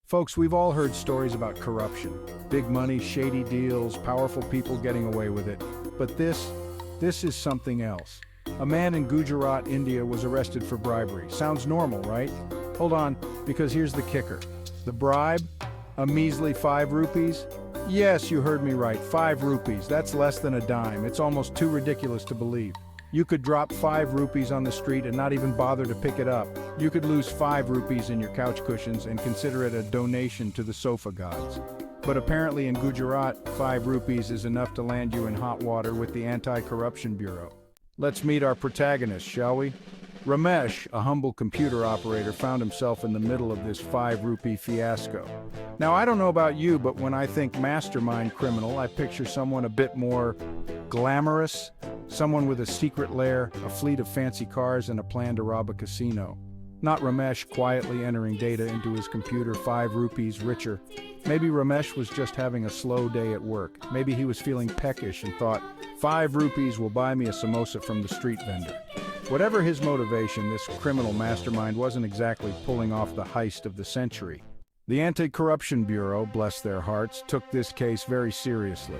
Folks, we've all heard stories about corruption. Big money, shady deals, powerful people getting away with it. But this is something else. A man in Gujarat, India was arrested for bribery. Sounds normal, right? Hold on, because here's the kicker. The bribe? A measly 5 rupees? Yes, you heard me right, 5 rupees. That's less than a dime. It's almost too ridiculous to believe. You could drop 5 rupees on the street and not even bother to pick it up. You could lose 5 rupees in your couch cushions and consider it a donation to the sofa gods. But apparently in Gujarat, 5 rupees is enough to land you in hot water with the Anti-Corruption Bureau. Let's meet our protagonist, shall we? Ramesh, a humble computer operator, found himself in the middle of this 5 rupee fiasco. Now, I don't know about you, but when I think mastermind criminal, I picture someone a bit more glamorous, someone with a secret lair, a fleet of fancy cars, and a plan to rob a casino. Not Ramesh quietly entering data into his computer 5 rupees richer. Maybe Ramesh was just having a slow day at work. Maybe he was feeling peckish and thought, 5 rupees will buy me a samosa from the street vendor. Whatever his motivation, this criminal mastermind wasn't exactly pulling off the heist of the century. The Anti-Corruption Bureau, bless their hearts, took this case very seriously.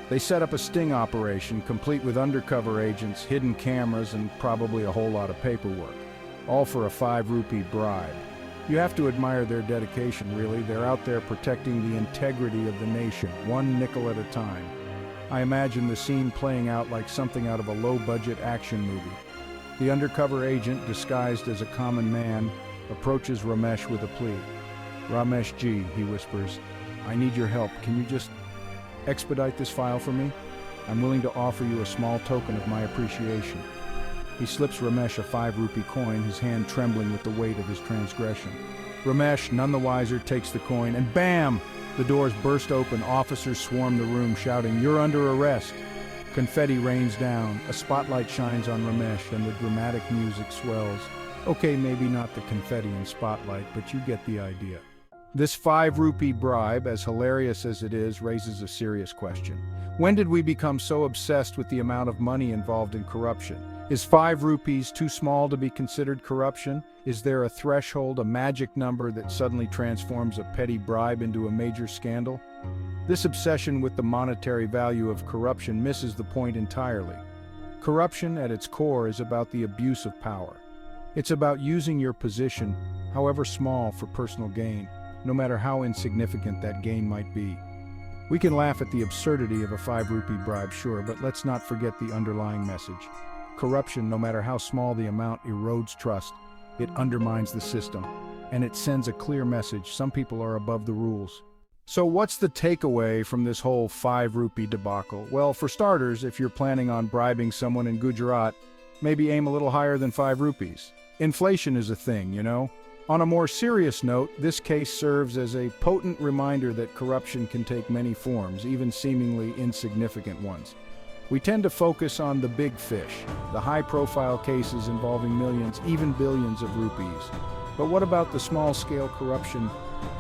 They set up a sting operation, complete with undercover agents, hidden cameras, and probably a whole lot of paperwork. All for a 5 rupee bribe. You have to admire their dedication, really. They're out there protecting the integrity of the nation, one nickel at a time. I imagine the scene playing out like something out of a low-budget action movie. The undercover agent, disguised as a common man, approaches Ramesh with a plea. "Ramesh ji," he whispers, "I need your help. Can you just expedite this file for me? I'm willing to offer you a small token of my appreciation." He slips Ramesh a 5 rupee coin, his hand trembling with the weight of his transgression. Ramesh, none the wiser, takes the coin, and bam! The doors burst open, officers swarm the room, shouting, "You're under arrest!" Confetti rains down, a spotlight shines on Ramesh, and the dramatic music swells. Okay, maybe not the confetti and spotlight, but you get the idea. This 5 rupee bribe, as hilarious as it is, raises a serious question. When did we become so obsessed with the amount of money involved in corruption? Is 5 rupees too small to be considered corruption? Is there a threshold, a magic number that suddenly transforms a petty bribe into a major scandal? This obsession with the monetary value of corruption misses the point entirely. Corruption, at its core, is about the abuse of power. It's about using your position, however small, for personal gain, no matter how insignificant that gain might be. We can laugh at the absurdity of a 5 rupee bribe, sure, but let's not forget the underlying message. Corruption, no matter how small the amount, erodes trust. It undermines the system, and it sends a clear message: some people are above the rules. So what's the takeaway from this whole 5 rupee debacle? Well, for starters, if you're planning on bribing someone in Gujarat, maybe aim a little higher than 5 rupees. Inflation is a thing, you know? On a more serious note, this case serves as a potent reminder that corruption can take many forms, even seemingly insignificant ones. We tend to focus on the big fish, the high-profile cases involving millions, even billions of rupees. But what about the small-scale corruption,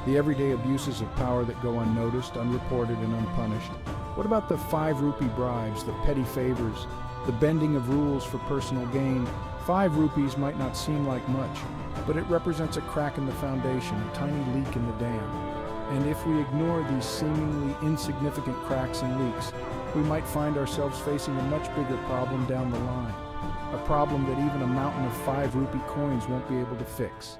the everyday abuses of power that go unnoticed, unreported, and unpunished? What about the 5 rupee bribes, the petty favors, the bending of rules for personal gain? 5 rupees might not seem like much, but it represents a crack in the foundation, a tiny leak in the dam. And if we ignore these seemingly insignificant cracks and leaks, we might find ourselves facing a much bigger problem down the line. A problem that even a mountain of 5 rupee coins won't be able to fix.